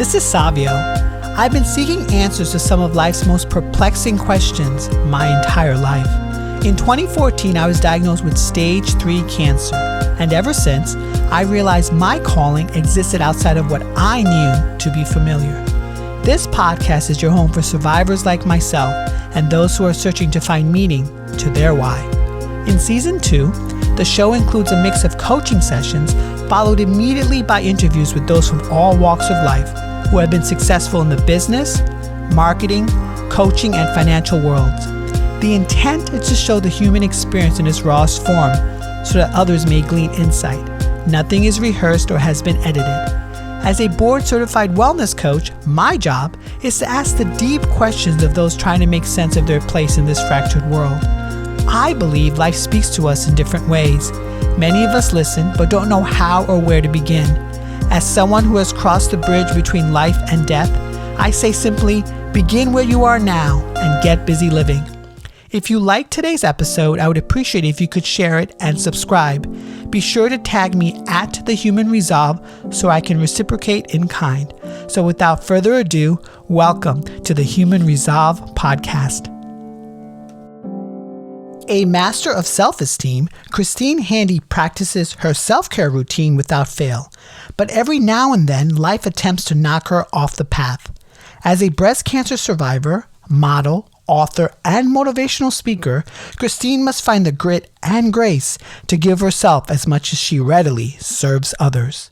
This is Savio. I've been seeking answers to some of life's most perplexing questions my entire life. In 2014, I was diagnosed with stage 3 cancer, and ever since, I realized my calling existed outside of what I knew to be familiar. This podcast is your home for survivors like myself and those who are searching to find meaning to their why. In Season 2, the show includes a mix of coaching sessions followed immediately by interviews with those from all walks of life who have been successful in the business, marketing, coaching, and financial worlds. The intent is to show the human experience in its rawest form so that others may glean insight. Nothing is rehearsed or has been edited. As a board-certified wellness coach, my job is to ask the deep questions of those trying to make sense of their place in this fractured world. I believe life speaks to us in different ways. Many of us listen but don't know how or where to begin. As someone who has crossed the bridge between life and death, I say simply, begin where you are now and get busy living. If you liked today's episode, I would appreciate it if you could share it and subscribe. Be sure to tag me at The Human Resolve so I can reciprocate in kind. So without further ado, welcome to the Human Resolve podcast. A master of self-esteem, Christine Handy practices her self-care routine without fail. But every now and then, life attempts to knock her off the path. As a breast cancer survivor, model, author, and motivational speaker, Christine must find the grit and grace to give herself as much as she readily serves others.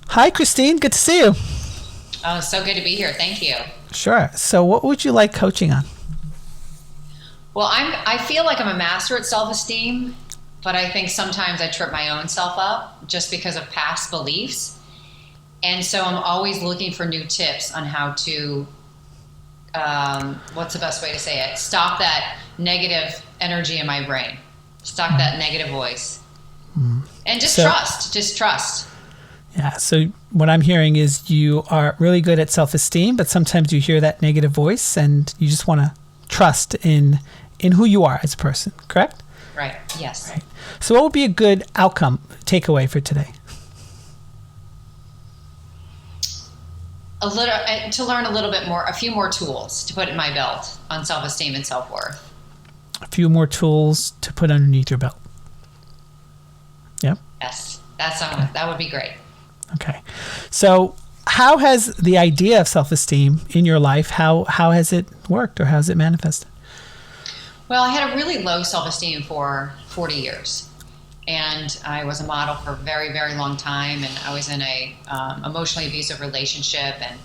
Hi, Christine. Good to see you. Oh, so good to be here. Thank you. Sure. So what would you like coaching on? Well, I feel like I'm a master at self-esteem, but I think sometimes I trip my own self up just because of past beliefs. And so I'm always looking for new tips on how to, what's the best way to say it? Stop that negative energy in my brain. Stop that negative voice. And just trust. Yeah. So what I'm hearing is you are really good at self-esteem, but sometimes you hear that negative voice and you just want to trust in who you are as a person, correct? Right. Yes. Right. So what would be a good outcome takeaway for today? To learn a little bit more, a few more tools to put in my belt on self-esteem and self-worth. A few more tools to put underneath your belt. Yep. Yes. That would be great. Okay. So how has the idea of self-esteem in your life, how has it worked or how has it manifested? Well, I had a really low self-esteem for 40 years. And I was a model for a very, very long time. And I was in a emotionally abusive relationship. And,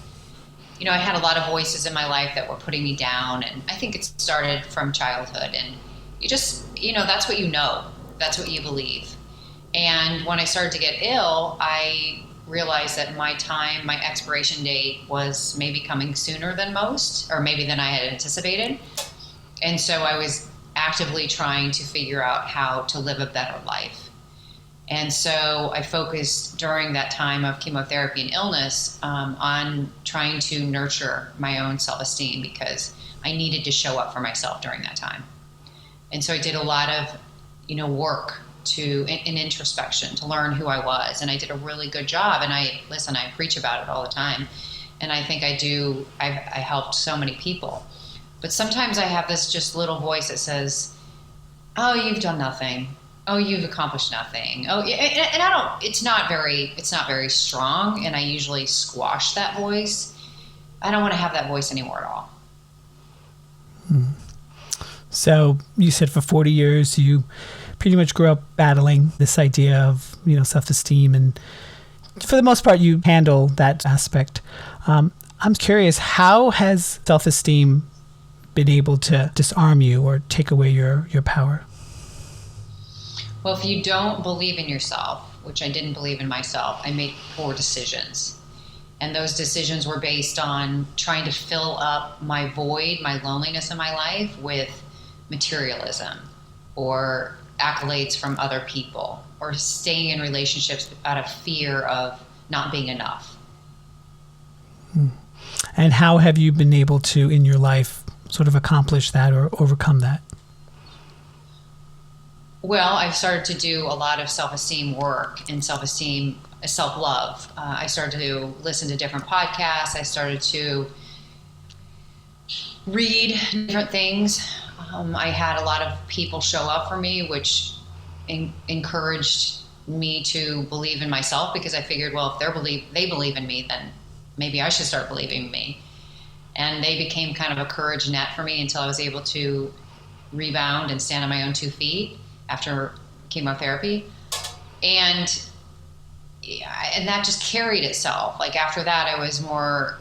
I had a lot of voices in my life that were putting me down. And I think it started from childhood. And you just, that's what you know. That's what you believe. And when I started to get ill, I realized that my expiration date was maybe coming sooner than most, or maybe than I had anticipated. And so I was actively trying to figure out how to live a better life. And so I focused during that time of chemotherapy and illness on trying to nurture my own self-esteem because I needed to show up for myself during that time. And so I did a lot of, work in introspection to learn who I was. And I did a really good job. And I preach about it all the time. And I think I helped so many people. But sometimes I have this just little voice that says, oh, you've done nothing. Oh, you've accomplished nothing. Oh, and it's not very strong. And I usually squash that voice. I don't want to have that voice anymore at all. So you said for 40 years, you pretty much grew up battling this idea of, self-esteem. And for the most part, you handle that aspect. I'm curious, how has self-esteem been able to disarm you or take away your power? Well, if you don't believe in yourself, which I didn't believe in myself, I made poor decisions. And those decisions were based on trying to fill up my void, my loneliness in my life with materialism or accolades from other people or staying in relationships out of fear of not being enough. And how have you been able to, in your life, sort of accomplish that or overcome that? Well, I've started to do a lot of self-esteem work and self-esteem self-love. I started to listen to different podcasts. I started to read different things. I had a lot of people show up for me, which encouraged me to believe in myself, because I figured, well, if they believe in me, then maybe I should start believing in me. And they became kind of a courage net for me until I was able to rebound and stand on my own 2 feet after chemotherapy. And that just carried itself. Like after that, I was more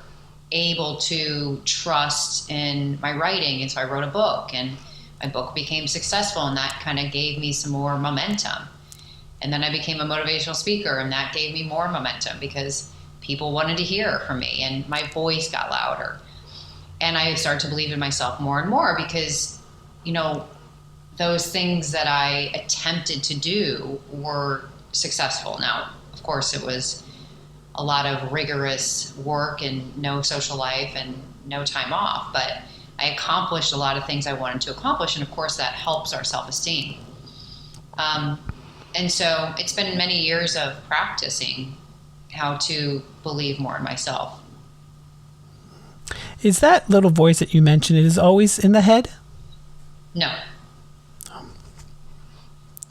able to trust in my writing. And so I wrote a book, and my book became successful, and that kind of gave me some more momentum. And then I became a motivational speaker, and that gave me more momentum because people wanted to hear from me, and my voice got louder. And I started to believe in myself more and more because, you know, those things that I attempted to do were successful. Now, of course, it was a lot of rigorous work and no social life and no time off, but I accomplished a lot of things I wanted to accomplish, and of course that helps our self-esteem. And so it's been many years of practicing how to believe more in myself. Is that little voice that you mentioned, it is always in the head? No.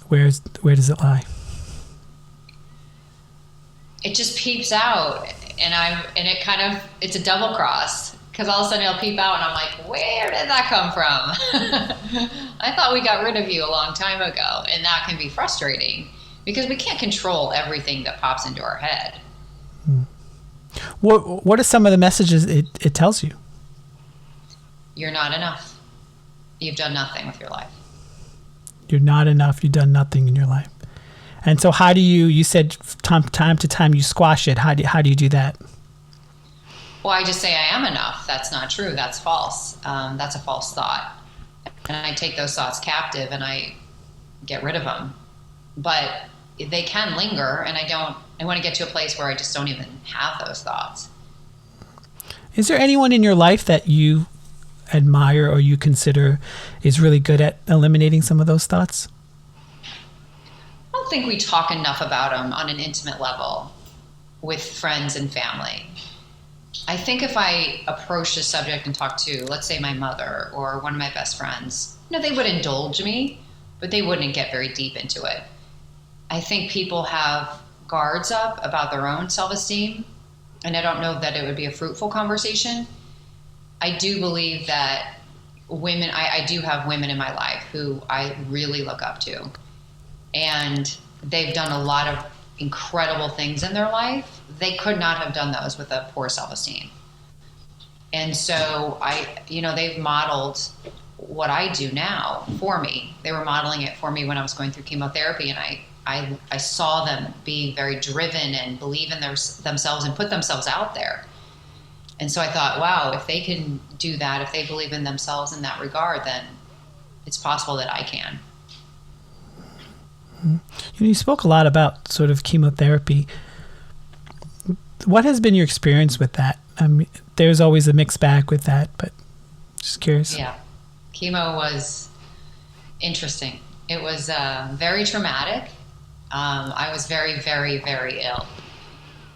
Where does it lie? It just peeps out, and it's a double cross, because all of a sudden it'll peep out and I'm like, where did that come from? I thought we got rid of you a long time ago. And that can be frustrating because we can't control everything that pops into our head. What are some of the messages it tells you? You're not enough. You've done nothing with your life. You're not enough. You've done nothing in your life. And so how do you said time to time you squash it. How do you do that? Well, I just say I am enough. That's not true. That's false. That's a false thought. And I take those thoughts captive and I get rid of them. But they can linger, and I want to get to a place where I just don't even have those thoughts. Is there anyone in your life that you admire or you consider is really good at eliminating some of those thoughts? I don't think we talk enough about them on an intimate level with friends and family. I think if I approach the subject and talk to, let's say, my mother or one of my best friends, they would indulge me, but they wouldn't get very deep into it. I think people have guards up about their own self-esteem, and I don't know that it would be a fruitful conversation. I do believe that women, I do have women in my life who I really look up to, and they've done a lot of incredible things in their life. They could not have done those with a poor self-esteem. And so they've modeled what I do now for me. They were modeling it for me when I was going through chemotherapy, and I saw them be very driven and believe in themselves and put themselves out there. And so I thought, wow, if they can do that, if they believe in themselves in that regard, then it's possible that I can. You spoke a lot about sort of chemotherapy. What has been your experience with that? I mean, there's always a mixed bag with that, but just curious. Yeah, chemo was interesting. It was very traumatic. I was very, very, very ill.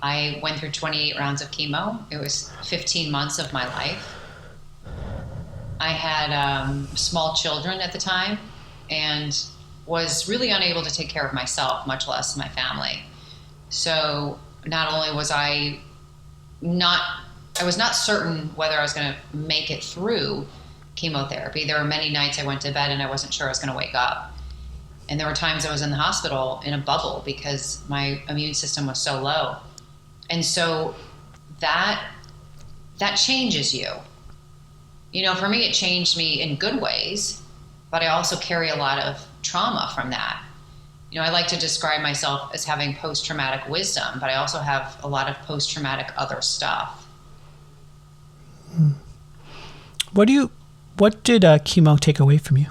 I went through 28 rounds of chemo. It was 15 months of my life. I had small children at the time and was really unable to take care of myself, much less my family. So not only was I was not certain whether I was going to make it through chemotherapy. There were many nights I went to bed and I wasn't sure I was going to wake up. And there were times I was in the hospital in a bubble because my immune system was so low. And so that changes you. For me, it changed me in good ways, but I also carry a lot of trauma from that. I like to describe myself as having post-traumatic wisdom, but I also have a lot of post-traumatic other stuff. What did chemo take away from you?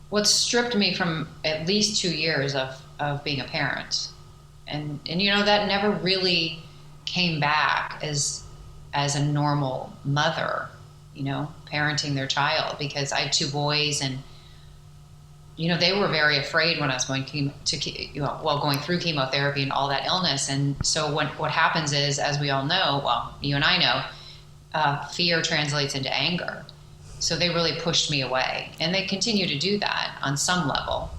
What stripped me from at least 2 years of being a parent. And that never really came back as a normal mother, parenting their child, because I had 2 boys and they were very afraid when I was going going through chemotherapy and all that illness. And so what happens is, as we all know, well, you and I know, fear translates into anger. So they really pushed me away, and they continue to do that on some level,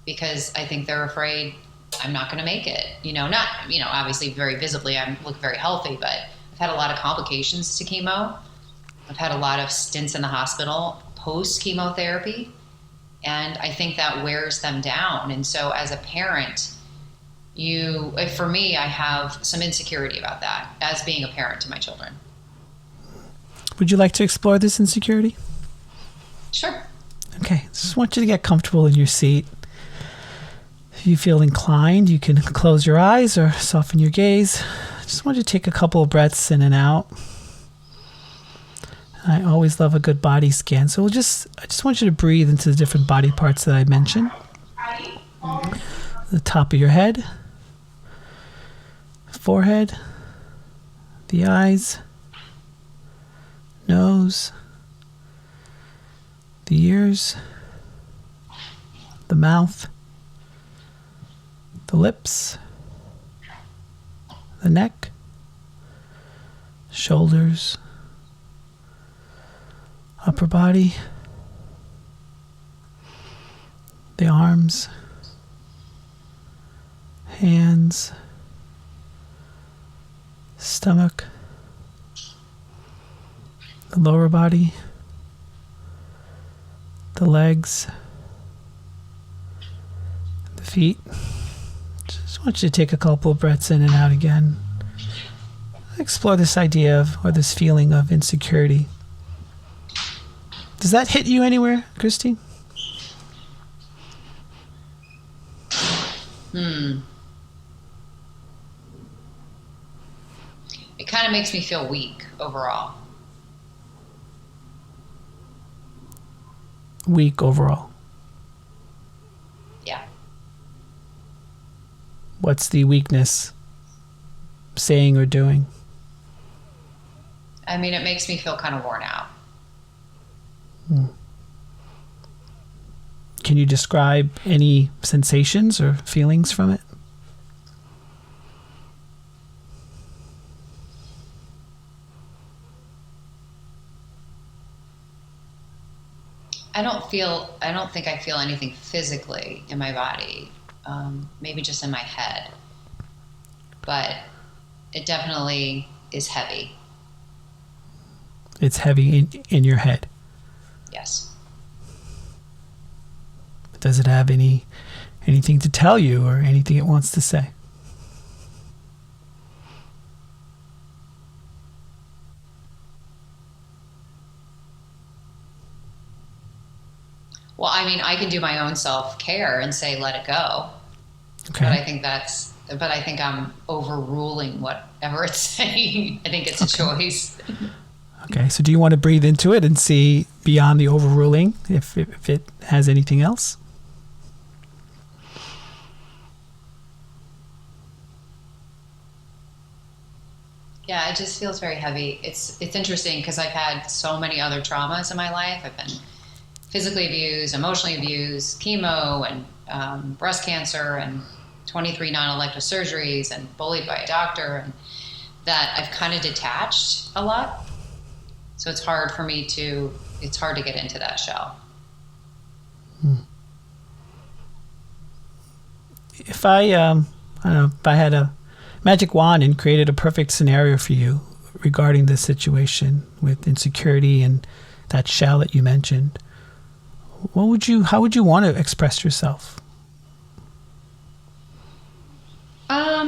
because I think they're afraid I'm not going to make it. Not, obviously very visibly, I look very healthy, but I've had a lot of complications to chemo. I've had a lot of stints in the hospital post chemotherapy. And I think that wears them down. And so as a parent, for me, I have some insecurity about that as being a parent to my children. Would you like to explore this insecurity? Sure. Okay. Just want you to get comfortable in your seat. If you feel inclined, you can close your eyes or soften your gaze. Just want you to take a couple of breaths in and out. I always love a good body scan. So I just want you to breathe into the different body parts that I mentioned. The top of your head, forehead, the eyes, nose, the ears, the mouth, the lips, the neck, shoulders, upper body, the arms, hands, stomach, the lower body, the legs, the feet. Just want you to take a couple of breaths in and out again. Explore this idea of, or this feeling of insecurity. Does that hit you anywhere, Christine? It kind of makes me feel weak overall. Weak overall. Yeah. What's the weakness? Saying or doing? I mean, it makes me feel kind of worn out. Can you describe any sensations or feelings from it? I don't think I feel anything physically in my body. Maybe just in my head. But it definitely is heavy. It's heavy in your head. Yes. Does it have anything to tell you or anything it wants to say? Well, I mean, I can do my own self-care and say, let it go. Okay. But I think I'm overruling whatever it's saying. I think it's a choice. Okay, so do you want to breathe into it and see beyond the overruling if it has anything else? Yeah, it just feels very heavy. It's interesting because I've had so many other traumas in my life. I've been physically abused, emotionally abused, chemo and breast cancer and 23 non-elective surgeries and bullied by a doctor, and that I've kind of detached a lot. So it's hard to get into that shell. If I don't know, if I had a magic wand and created a perfect scenario for you regarding this situation with insecurity and that shell that you mentioned, how would you want to express yourself?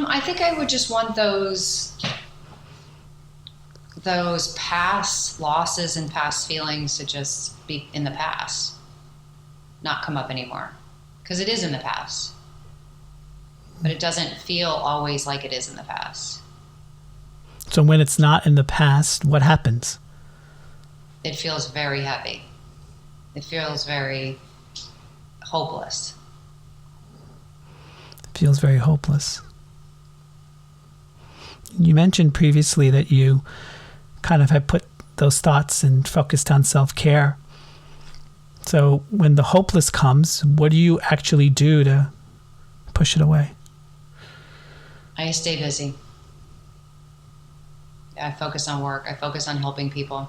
I think I would just want those past losses and past feelings to just be in the past, not come up anymore, because it is in the past, but it doesn't feel always like it is in the past. So when it's not in the past, what happens? It feels very heavy. It feels very hopeless. It feels very hopeless. You mentioned previously that you kind of had put those thoughts and focused on self-care. So when the hopeless comes, what do you actually do to push it away? I stay busy. I focus on work. I focus on helping people.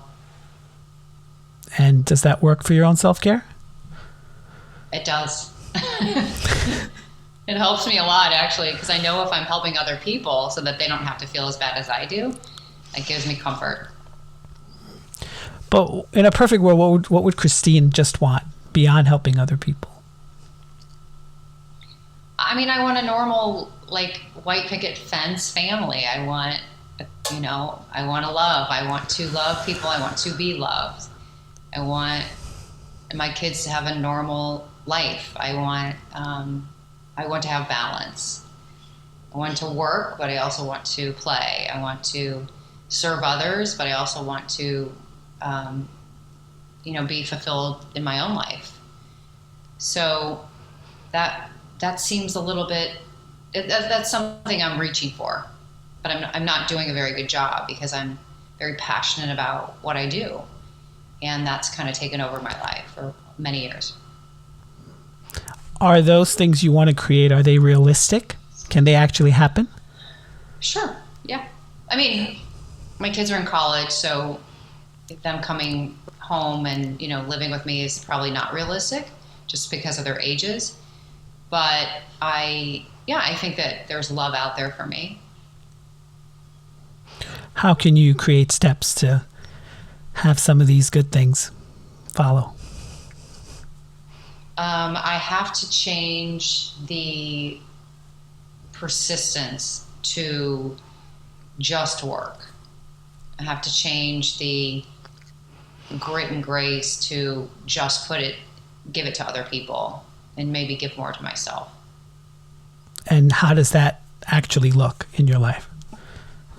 And does that work for your own self-care? It does. It helps me a lot, actually, because I know if I'm helping other people so that they don't have to feel as bad as I do, it gives me comfort. But in a perfect world, what would Christine just want beyond helping other people? I mean, I want a normal, like, white picket fence family. I want, I want to love. I want to love people. I want to be loved. I want my kids to have a normal life. I want to have balance. I want to work, but I also want to play. I want to serve others, but I also want to, be fulfilled in my own life. So that seems a little bit, that's something I'm reaching for, but I'm not doing a very good job because I'm very passionate about what I do. And that's kind of taken over my life for many years. Are those things you want to create, are they realistic? Can they actually happen? Sure, yeah. I mean, my kids are in college, so them coming home and, living with me is probably not realistic just because of their ages. But I think that there's love out there for me. How can you create steps to have some of these good things follow? I have to change the persistence to just work. I have to change the grit and grace to just give it to other people and maybe give more to myself. And how does that actually look in your life?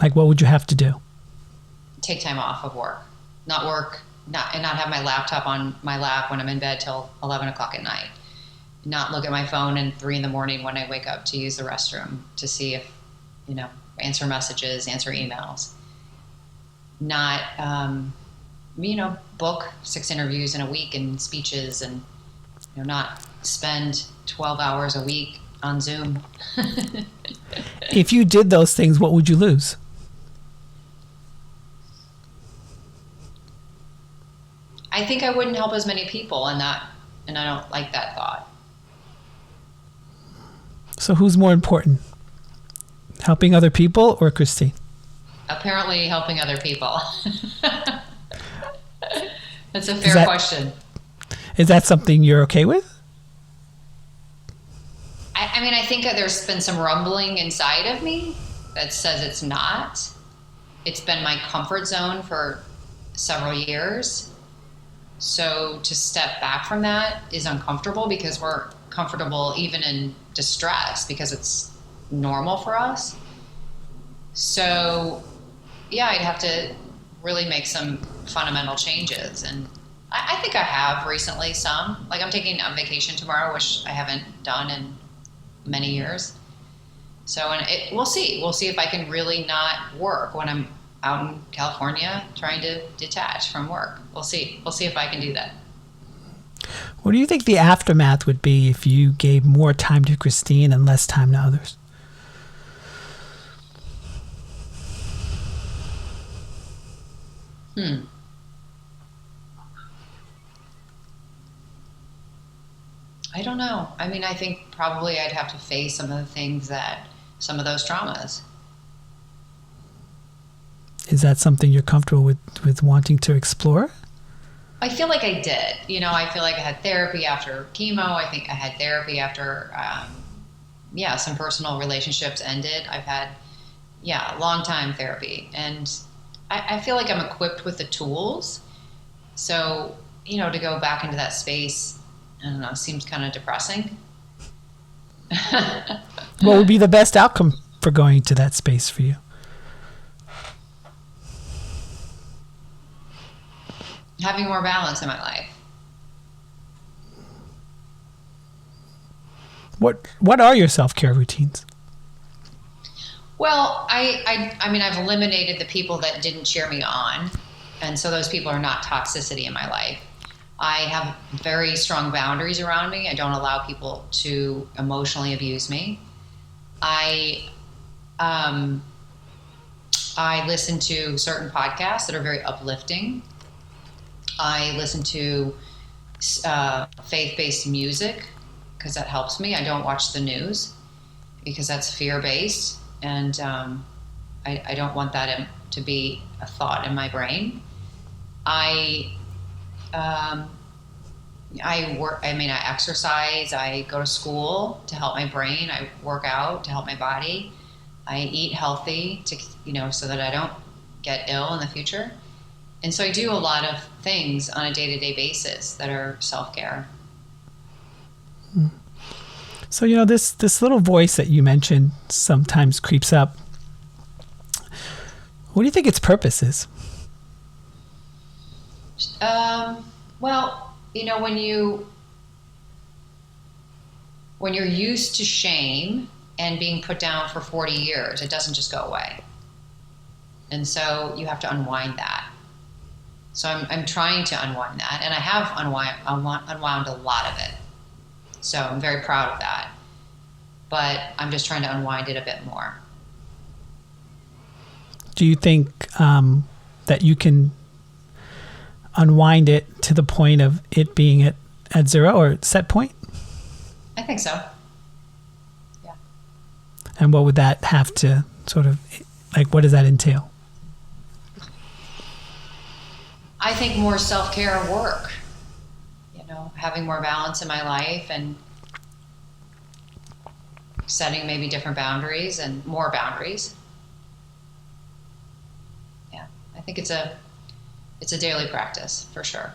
Like, what would you have to do? Take time off of work. Not have my laptop on my lap when I'm in bed till 11 o'clock at night. Not look at my phone at 3 a.m. when I wake up to use the restroom to see if, answer messages, answer emails. Not, book 6 interviews in a week and speeches and, not spend 12 hours a week on Zoom. If you did those things, what would you lose? I think I wouldn't help as many people, and I don't like that thought. So who's more important? Helping other people or Christine? Apparently helping other people. That's a fair question. Is that something you're okay with? I mean, I think that there's been some rumbling inside of me that says it's not. It's been my comfort zone for several years. So to step back from that is uncomfortable because we're comfortable even in distress because it's normal for us. So, yeah, I'd have to really make some fundamental changes. And I think I have recently some. Like, I'm taking a vacation tomorrow, which I haven't done in many years. So we'll see. We'll see if I can really not work when I'm out in California trying to detach from work. We'll see. We'll see if I can do that. What do you think the aftermath would be if you gave more time to Christine and less time to others? I don't know. I mean, I think probably I'd have to face some of those traumas. Is that something you're comfortable with wanting to explore? I feel like I did. I feel like I had therapy after chemo. I think I had therapy after, some personal relationships ended. I've had, long time therapy. And I feel like I'm equipped with the tools. So, to go back into that space, I don't know, seems kind of depressing. What would be the best outcome for going to that space for you? Having more balance in my life. What are your self-care routines? Well, I mean, I've eliminated the people that didn't cheer me on. And so those people are not toxicity in my life. I have very strong boundaries around me. I don't allow people to emotionally abuse me. I listen to certain podcasts that are very uplifting. I listen to faith-based music because that helps me. I don't watch the news because that's fear-based, and I don't want that to be a thought in my brain. I work. I mean, I exercise. I go to school to help my brain. I work out to help my body. I eat healthy so that I don't get ill in the future. And so I do a lot of things on a day-to-day basis that are self-care. So, this little voice that you mentioned sometimes creeps up. What do you think its purpose is? Well, when you're used to shame and being put down for 40 years, it doesn't just go away. And so you have to unwind that. So I'm trying to unwind that, and I have unwound a lot of it. So I'm very proud of that. But I'm just trying to unwind it a bit more. Do you think that you can unwind it to the point of it being at zero or set point? I think so. Yeah. And what would that have to what does that entail? I think more self-care work, having more balance in my life and setting maybe different boundaries and more boundaries. Yeah, I think it's a daily practice for sure.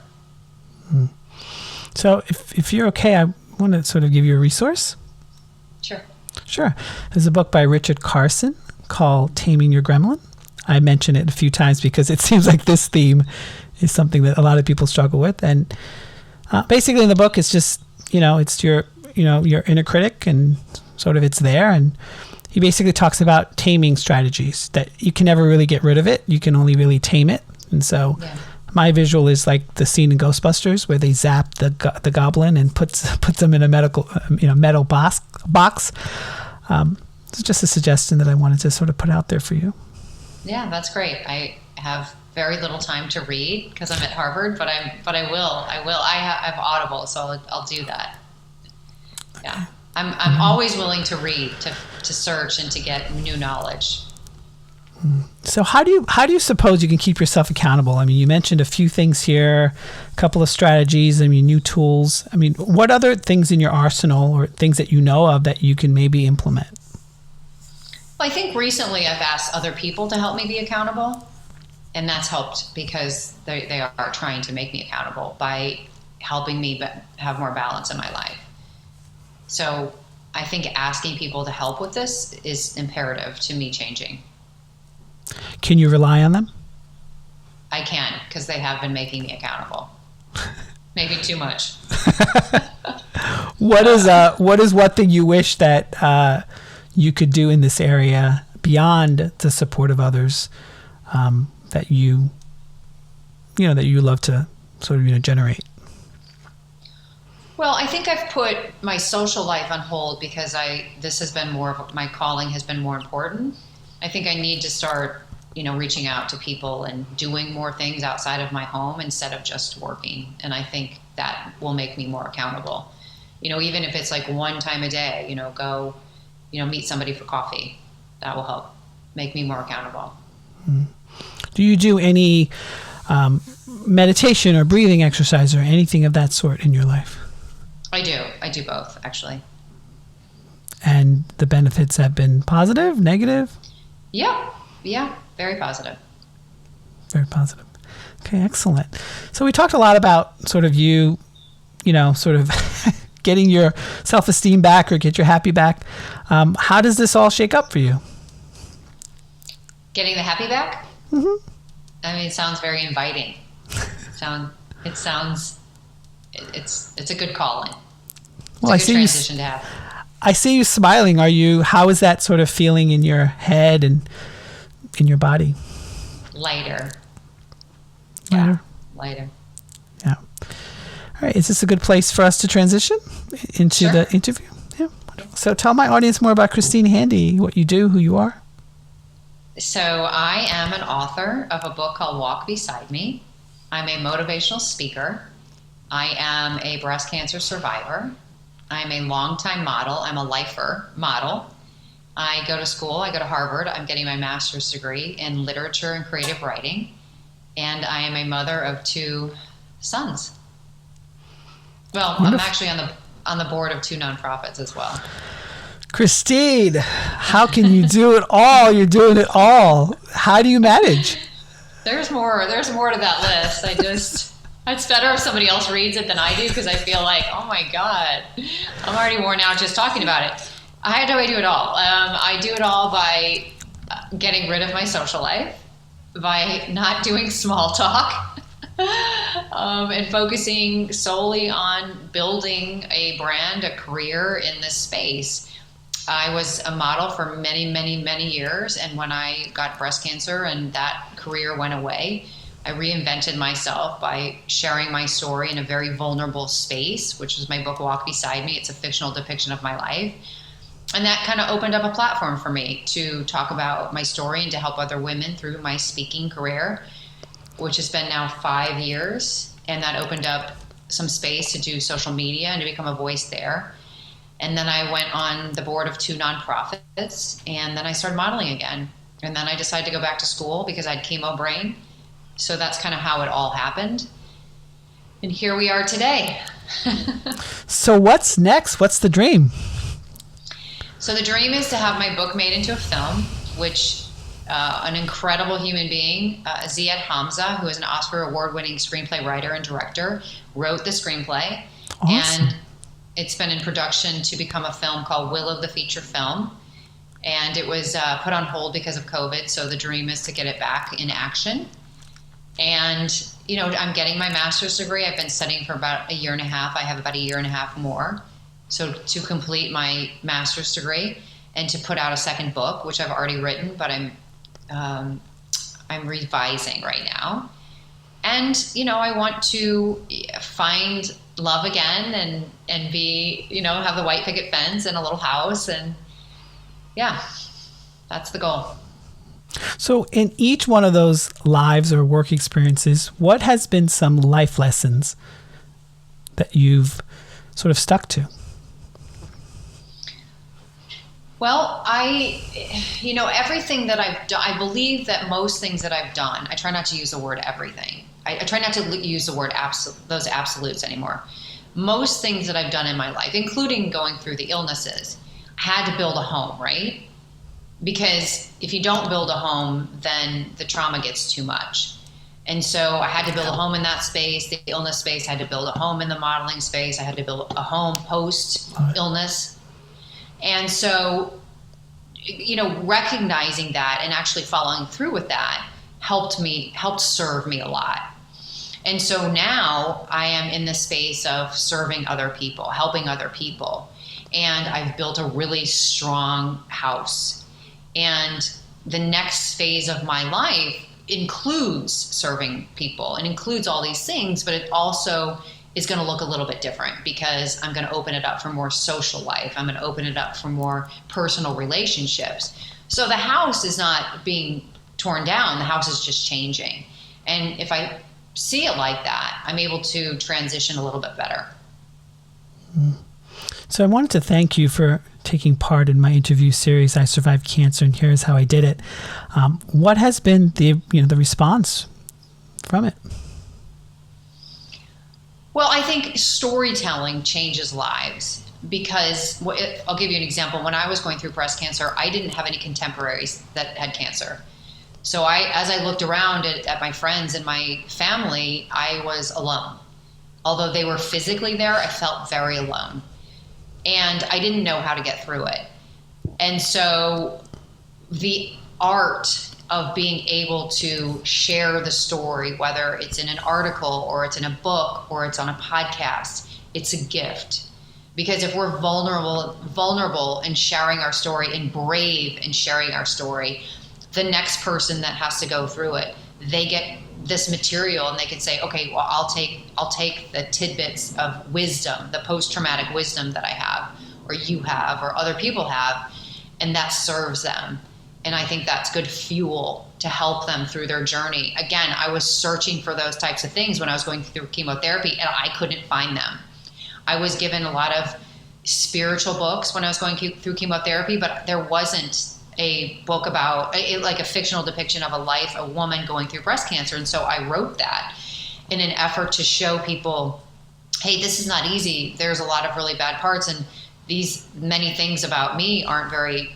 So if you're okay, I want to sort of give you a resource. Sure. There's a book by Richard Carson called Taming Your Gremlin. I mention it a few times because it seems like this theme is something that a lot of people struggle with. And basically in the book, it's just, it's your inner critic, and sort of it's there. And he basically talks about taming strategies that you can never really get rid of it. You can only really tame it. And so my visual is like the scene in Ghostbusters where they zap the goblin and puts them in a metal box. It's just a suggestion that I wanted to sort of put out there for you. Yeah, that's great. I have very little time to read because I'm at Harvard, but I will. I have Audible, so I'll do that. Yeah, I'm always willing to read, to search, and to get new knowledge. So how do you suppose you can keep yourself accountable? I mean, you mentioned a few things here, a couple of strategies. I mean, new tools. I mean, what other things in your arsenal or things that you know of that you can maybe implement? Well, I think recently I've asked other people to help me be accountable, and that's helped because they are trying to make me accountable by helping me have more balance in my life. So I think asking people to help with this is imperative to me changing. Can you rely on them? I can, because they have been making me accountable. Maybe too much. What is one thing you wish that you could do in this area beyond the support of others, that you love to sort of generate? Well, I think I've put my social life on hold because this has been more of my calling has been more important. I think I need to start, reaching out to people and doing more things outside of my home instead of just working. And I think that will make me more accountable. Even if it's like one time a day, go, meet somebody for coffee. That will help make me more accountable. Do you do any meditation or breathing exercise or anything of that sort in your life? I do. I do both, actually. And the benefits have been positive, negative? Yeah, very positive. Very positive. Okay, excellent. So we talked a lot about sort of you, sort of getting your self-esteem back or get your happy back. How does this all shake up for you? Getting the happy back? Mm-hmm. I mean, it sounds very inviting. It's a good calling. Well, it's a good transition to have. I see you smiling. How is that sort of feeling in your head and in your body? Lighter. Yeah. Lighter. Yeah. All right. Is this a good place for us to transition into Sure. the interview? Yeah. So tell my audience more about Christine Handy, what you do, who you are. So I am an author of a book called Walk Beside Me. I'm a motivational speaker. I am a breast cancer survivor. I'm a longtime model. I'm a lifer model. I go to school. I go to Harvard. I'm getting my master's degree in literature and creative writing. And I am a mother of 2 sons. Well, Wonderful. I'm actually on the board of 2 nonprofits as well. Christine, how can you do it all? You're doing it all. How do you manage? There's more to that list. It's better if somebody else reads it than I do, because I feel like, oh my God, I'm already worn out just talking about it. How do I do it all? I do it all by getting rid of my social life, by not doing small talk, and focusing solely on building a brand, a career in this space. I was a model for many, many, many years, and when I got breast cancer and that career went away, I reinvented myself by sharing my story in a very vulnerable space, which is my book, Walk Beside Me. It's a fictional depiction of my life. And that kind of opened up a platform for me to talk about my story and to help other women through my speaking career, which has been now 5 years. And that opened up some space to do social media and to become a voice there. And then I went on the board of 2 nonprofits, and then I started modeling again. And then I decided to go back to school because I had chemo brain. So that's kind of how it all happened. And here we are today. So what's next? What's the dream? So the dream is to have my book made into a film, which an incredible human being, Ziad Hamza, who is an Oscar award-winning screenplay writer and director, wrote the screenplay. Awesome. And it's been in production to become a film called Will of the feature film. And it was put on hold because of COVID. So the dream is to get it back in action. And, you know, I'm getting my master's degree. I've been studying for about 1.5 years. I have about 1.5 years more. So to complete my master's degree and to put out a second book, which I've already written, but I'm revising right now. And, you know, I want to find love again and be, you know, have the white picket fence and a little house. And yeah, that's the goal. So in each one of those lives or work experiences, what has been some life lessons that you've sort of stuck to? Well, everything that I've done, I believe that most things that I've done, I try not to use the word everything. I try not to use the word those absolutes anymore. Most things that I've done in my life, including going through the illnesses, I had to build a home, right? Because if you don't build a home, then the trauma gets too much. And so I had to build a home in that space, the illness space. I had to build a home in the modeling space. I had to build a home post-illness. And so, you know, recognizing that and actually following through with that helped serve me a lot. And so now I am in the space of serving other people, helping other people. And I've built a really strong house. And the next phase of my life includes serving people and includes all these things, but it also is going to look a little bit different because I'm going to open it up for more social life. I'm going to open it up for more personal relationships. So the house is not being torn down. The house is just changing. And if I see it like that, I'm able to transition a little bit better. So I wanted to thank you for taking part in my interview series, I Survived Cancer, and Here's How I Did It. What has been the response from it? Well, I think storytelling changes lives because I'll give you an example. When I was going through breast cancer, I didn't have any contemporaries that had cancer. So as I looked around at my friends and my family, I was alone. Although they were physically there, I felt very alone. And I didn't know how to get through it. And so the art of being able to share the story, whether it's in an article or it's in a book or it's on a podcast, it's a gift. Because if we're vulnerable in sharing our story and brave in sharing our story, the next person that has to go through it, they get this material and they could say, okay, well, I'll take the tidbits of wisdom, the post-traumatic wisdom that I have, or you have, or other people have, and that serves them. And I think that's good fuel to help them through their journey. Again, I was searching for those types of things when I was going through chemotherapy, and I couldn't find them. I was given a lot of spiritual books when I was going through chemotherapy, but there wasn't a book about like a fictional depiction of a woman going through breast cancer. And so I wrote that in an effort to show people, hey, this is not easy. There's a lot of really bad parts, and these many things about me aren't very,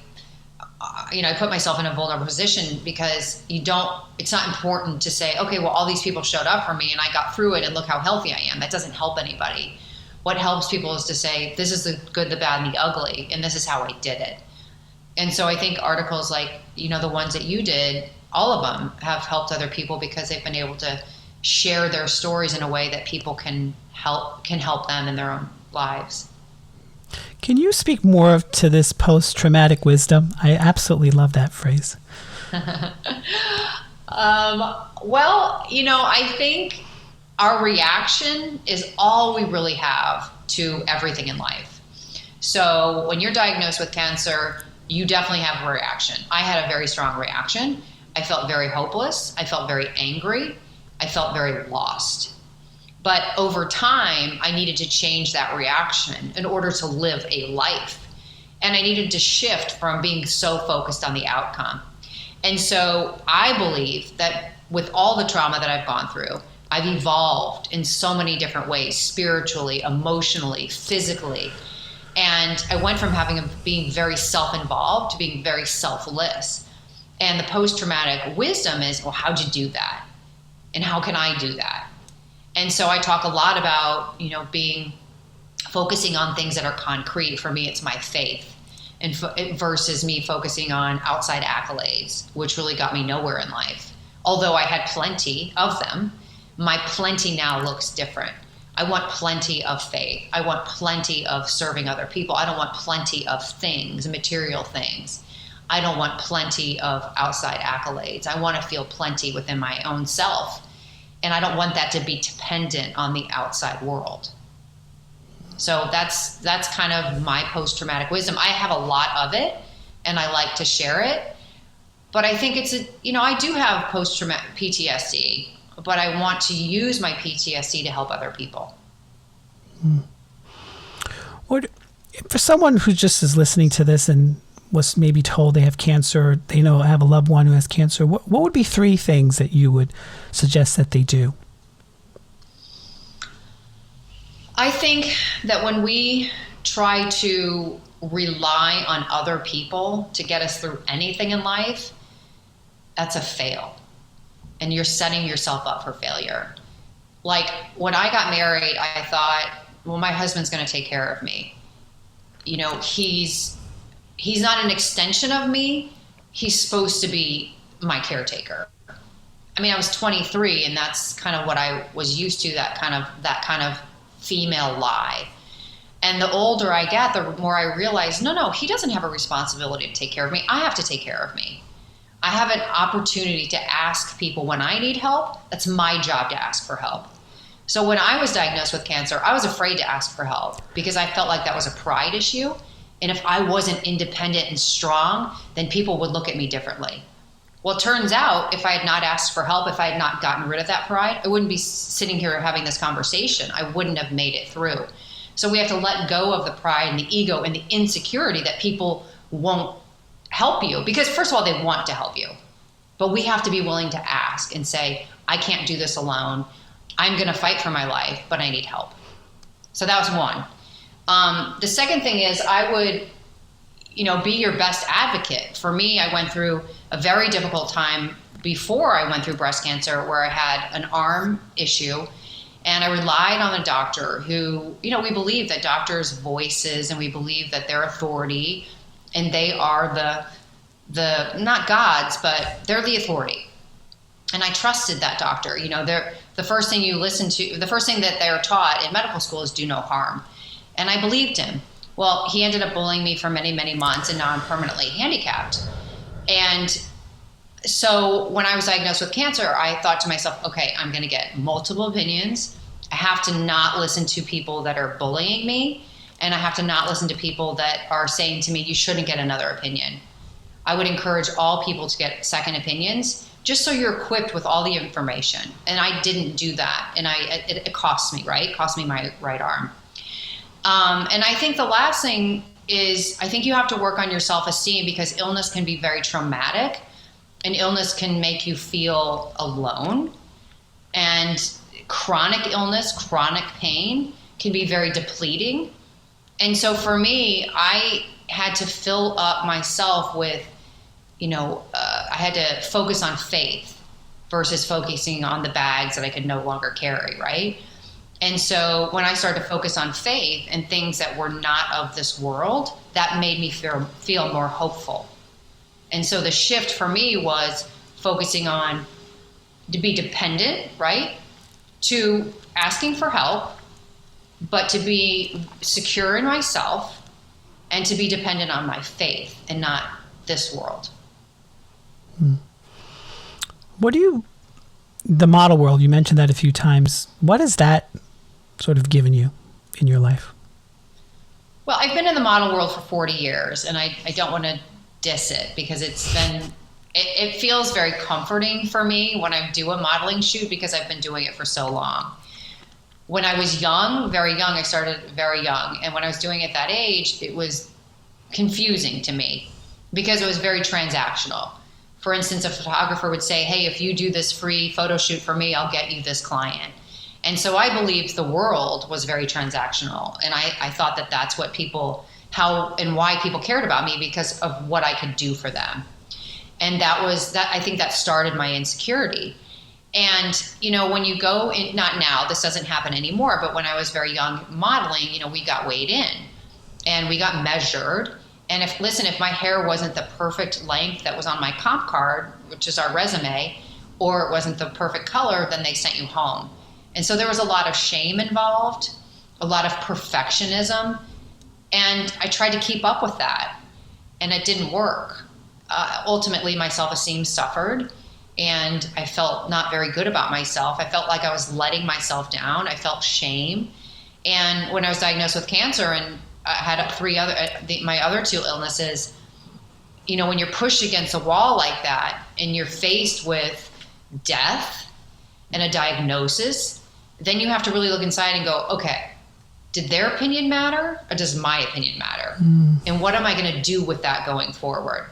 I put myself in a vulnerable position because it's not important to say, okay, well, all these people showed up for me and I got through it and look how healthy I am. That doesn't help anybody. What helps people is to say, this is the good, the bad, and the ugly, and this is how I did it. And so I think articles like, the ones that you did, all of them have helped other people because they've been able to share their stories in a way that people can help them in their own lives. Can you speak more to this post-traumatic wisdom? I absolutely love that phrase. Well, I think our reaction is all we really have to everything in life. So when you're diagnosed with cancer, you definitely have a reaction. I had a very strong reaction. I felt very hopeless. I felt very angry. I felt very lost. But over time, I needed to change that reaction in order to live a life. And I needed to shift from being so focused on the outcome. And so I believe that with all the trauma that I've gone through, I've evolved in so many different ways, spiritually, emotionally, physically. And I went from being very self-involved to being very selfless. And the post-traumatic wisdom is, well, how'd you do that? And how can I do that? And so I talk a lot about, focusing on things that are concrete. For me, it's my faith, and versus me focusing on outside accolades, which really got me nowhere in life. Although I had plenty of them, my plenty now looks different. I want plenty of faith. I want plenty of serving other people. I don't want plenty of things, material things. I don't want plenty of outside accolades. I want to feel plenty within my own self. And I don't want that to be dependent on the outside world. So that's kind of my post-traumatic wisdom. I have a lot of it, and I like to share it. But I think I do have post-traumatic PTSD, but I want to use my PTSD to help other people. For someone who just is listening to this and was maybe told they have cancer, or they have a loved one who has cancer, what would be 3 things that you would suggest that they do? I think that when we try to rely on other people to get us through anything in life, that's a fail. And you're setting yourself up for failure. Like when I got married, I thought, well, my husband's going to take care of me. He's not an extension of me. He's supposed to be my caretaker. I mean, I was 23, and that's kind of what I was used to, that kind of female lie. And the older I get, the more I realize, no, he doesn't have a responsibility to take care of me. I have to take care of me. I have an opportunity to ask people when I need help. That's my job to ask for help. So when I was diagnosed with cancer, I was afraid to ask for help because I felt like that was a pride issue. And if I wasn't independent and strong, then people would look at me differently. Well, it turns out if I had not asked for help, if I had not gotten rid of that pride, I wouldn't be sitting here having this conversation. I wouldn't have made it through. So we have to let go of the pride and the ego and the insecurity that people won't help you. Because first of all, they want to help you. But we have to be willing to ask and say, I can't do this alone. I'm going to fight for my life, but I need help. So that was one. The second thing is I would, be your best advocate. For me, I went through a very difficult time before I went through breast cancer where I had an arm issue, and I relied on a doctor who, we believe that doctors' voices, and we believe that their authority, and they are the not gods, but they're the authority. And I trusted that doctor. The first thing you listen to, the first thing that they're taught in medical school is do no harm. And I believed him. Well, he ended up bullying me for many, many months, and now I'm permanently handicapped. And So when I was diagnosed with cancer, I thought to myself, okay, I'm going to get multiple opinions. I have to not listen to people that are bullying me. And I have to not listen to people that are saying to me, you shouldn't get another opinion. I would encourage all people to get second opinions, just so you're equipped with all the information. And I didn't do that. And it cost me, right? It cost me my right arm. And I think the last thing is, I think you have to work on your self-esteem, because illness can be very traumatic, and illness can make you feel alone. And chronic illness, chronic pain can be very depleting. And so for me, I had to fill up myself with, I had to focus on faith versus focusing on the bags that I could no longer carry, right? And so when I started to focus on faith and things that were not of this world, that made me feel more hopeful. And so the shift for me was focusing on to be dependent, right? To asking for help, but to be secure in myself and to be dependent on my faith and not this world. The model world, you mentioned that a few times. What has that sort of given you in your life? Well, I've been in the model world for 40 years, and I don't want to diss it, because it feels very comforting for me when I do a modeling shoot, because I've been doing it for so long. When I was young, very young, I started very young. And when I was doing it at that age, it was confusing to me because it was very transactional. For instance, a photographer would say, hey, if you do this free photo shoot for me, I'll get you this client. And so I believed the world was very transactional. And I thought that that's what how and why people cared about me, because of what I could do for them. And I think that started my insecurity. And, when you go in, not now, this doesn't happen anymore, but when I was very young modeling, we got weighed in and we got measured. And if my hair wasn't the perfect length that was on my comp card, which is our resume, or it wasn't the perfect color, then they sent you home. And so there was a lot of shame involved, a lot of perfectionism. And I tried to keep up with that, and it didn't work. Ultimately, my self-esteem suffered, and I felt not very good about myself. I felt like I was letting myself down. I felt shame. And when I was diagnosed with cancer and I had my other two illnesses, when you're pushed against a wall like that and you're faced with death and a diagnosis, then you have to really look inside and go, okay, did their opinion matter, or does my opinion matter? And what am I going to do with that going forward?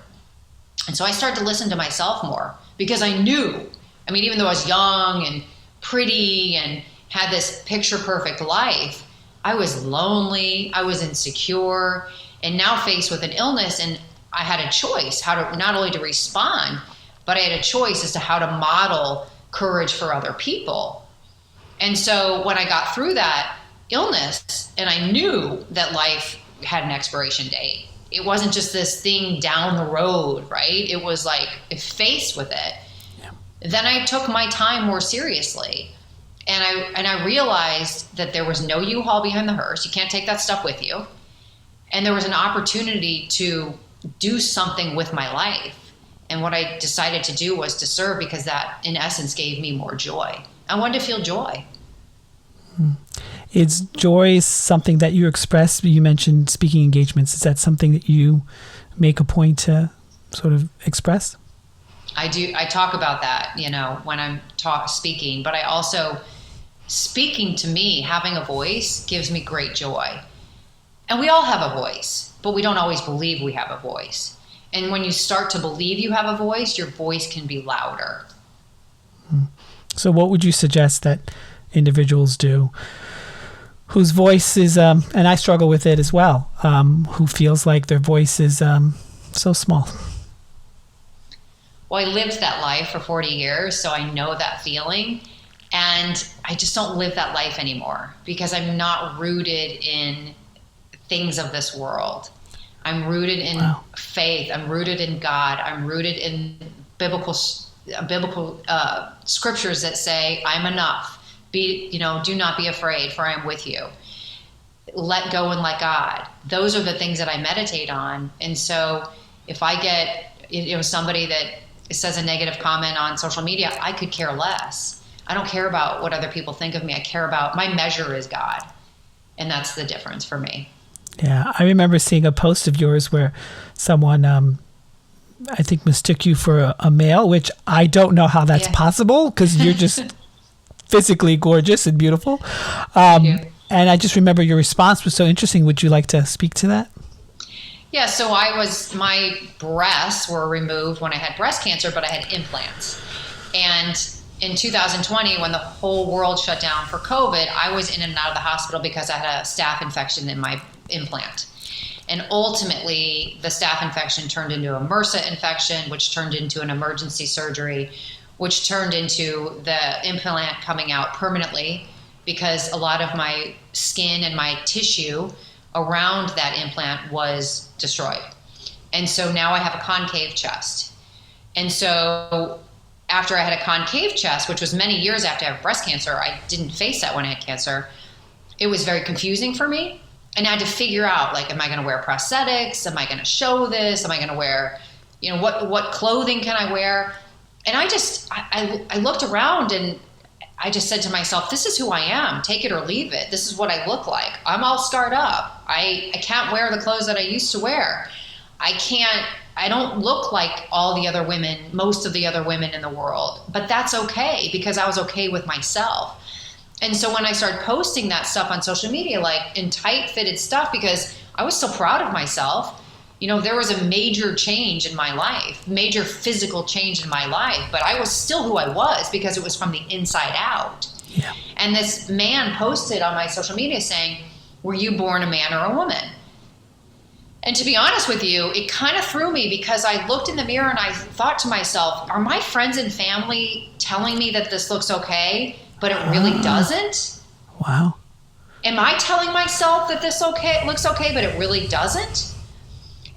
And so I started to listen to myself more, because I knew, even though I was young and pretty and had this picture perfect life, I was lonely, I was insecure, and now faced with an illness, and I had a choice how to, not only to respond, but I had a choice as to how to model courage for other people. And so when I got through that illness, and I knew that life had an expiration date, it wasn't just this thing down the road, right? It was like, if faced with it, then I took my time more seriously. And I realized that there was no U-Haul behind the hearse. You can't take that stuff with you. And there was an opportunity to do something with my life. And what I decided to do was to serve, because that, in essence, gave me more joy. I wanted to feel joy. Is joy something that you express? You mentioned speaking engagements. Is that something that you make a point to sort of express? I do. I talk about that, when I'm speaking, but I also, speaking to me, having a voice gives me great joy. And we all have a voice, but we don't always believe we have a voice. And when you start to believe you have a voice, your voice can be louder. So what would you suggest that individuals do whose voice is, and I struggle with it as well, who feels like their voice is so small? Well, I lived that life for 40 years, so I know that feeling. And I just don't live that life anymore, because I'm not rooted in things of this world. I'm rooted in faith. I'm rooted in God. I'm rooted in biblical scriptures that say, I'm enough. Do not be afraid, for I am with you. Let go and let God. Those are the things that I meditate on. And so if I get, somebody that says a negative comment on social media, I could care less. I don't care about what other people think of me. I care about, my measure is God. And that's the difference for me. Yeah, I remember seeing a post of yours where someone, I think, mistook you for a male, which I don't know how that's possible because you're just physically gorgeous and beautiful. Thank you. And I just remember your response was so interesting. Would you like to speak to that? Yeah, so my breasts were removed when I had breast cancer, but I had implants. And in 2020, when the whole world shut down for COVID, I was in and out of the hospital because I had a staph infection in my implant. And ultimately, the staph infection turned into a MRSA infection, which turned into an emergency surgery, which turned into the implant coming out permanently because a lot of my skin and my tissue around that implant was destroyed. And so now I have a concave chest. And so after I had a concave chest, which was many years after I had breast cancer, I didn't face that when I had cancer. It was very confusing for me. And I had to figure out, like, am I going to wear prosthetics? Am I going to show this? Am I going to wear, what clothing can I wear? And I looked around and I just said to myself, this is who I am. Take it or leave it. This is what I look like. I'm all scarred up. I can't wear the clothes that I used to wear. I don't look like all the other women, most of the other women in the world, but that's okay because I was okay with myself. And so when I started posting that stuff on social media, like in tight fitted stuff, because I was so proud of myself, there was a major change in my life, major physical change in my life, but I was still who I was because it was from the inside out. Yeah. And this man posted on my social media saying, were you born a man or a woman? And to be honest with you, it kind of threw me because I looked in the mirror and I thought to myself, are my friends and family telling me that this looks okay, but it really doesn't? Wow. Am I telling myself that this looks okay, but it really doesn't?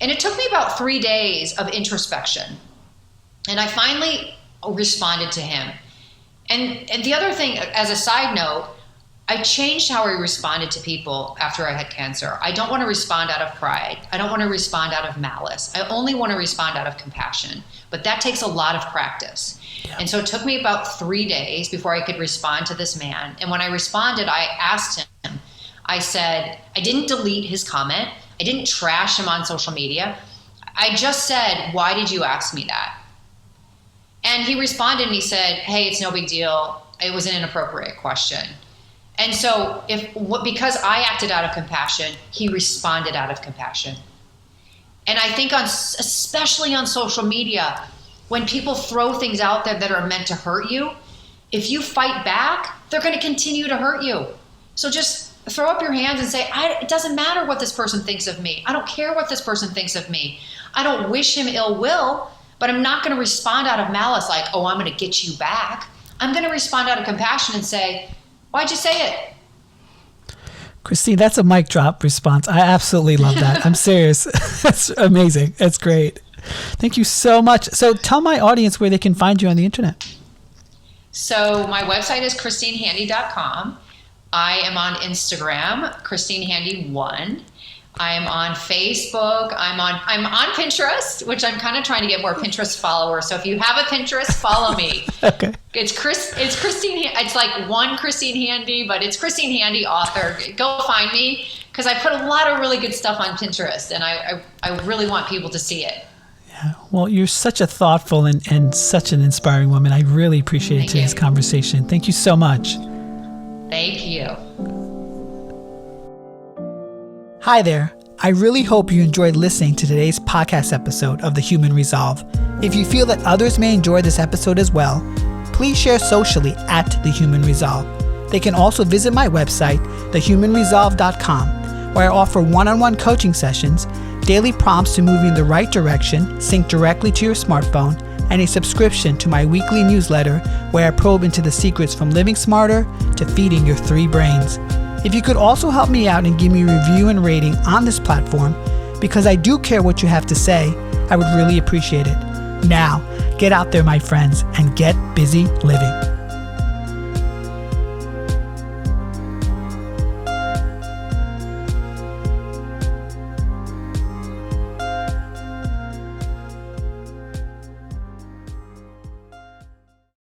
And it took me about 3 days of introspection. And I finally responded to him. And the other thing, as a side note, I changed how I responded to people after I had cancer. I don't want to respond out of pride. I don't want to respond out of malice. I only want to respond out of compassion. But that takes a lot of practice. Yeah. And so it took me about 3 days before I could respond to this man. And when I responded, I asked him, I said, I didn't delete his comment. I didn't trash him on social media. I just said, why did you ask me that? And he responded and he said, hey, it's no big deal. It was an inappropriate question. And so because I acted out of compassion, he responded out of compassion. And I think especially on social media, when people throw things out there that are meant to hurt you, if you fight back, they're going to continue to hurt you. So just throw up your hands and say, it doesn't matter what this person thinks of me. I don't care what this person thinks of me. I don't wish him ill will, but I'm not going to respond out of malice like, oh, I'm going to get you back. I'm going to respond out of compassion and say, why'd you say it? Christine, that's a mic drop response. I absolutely love that. I'm serious. That's amazing. That's great. Thank you so much. So tell my audience where they can find you on the internet. So my website is christinehandy.com. I am on Instagram, christinehandy1. I am on Facebook. I'm on Pinterest, which I'm kind of trying to get more Pinterest followers. So if you have a Pinterest, follow me. Okay. It's Christine. It's like one Christine Handy, but it's Christine Handy author. Go find me because I put a lot of really good stuff on Pinterest, and I really want people to see it. Yeah. Well, you're such a thoughtful and such an inspiring woman. I really appreciate today's conversation. Thank you so much. Thank you. Hi there. I really hope you enjoyed listening to today's podcast episode of The Human Resolve. If you feel that others may enjoy this episode as well, please share socially at The Human Resolve. They can also visit my website, thehumanresolve.com, where I offer one-on-one coaching sessions, daily prompts to move you in the right direction, sync directly to your smartphone, and a subscription to my weekly newsletter where I probe into the secrets from living smarter to feeding your 3 brains. If you could also help me out and give me a review and rating on this platform, because I do care what you have to say, I would really appreciate it. Now, get out there, my friends, and get busy living.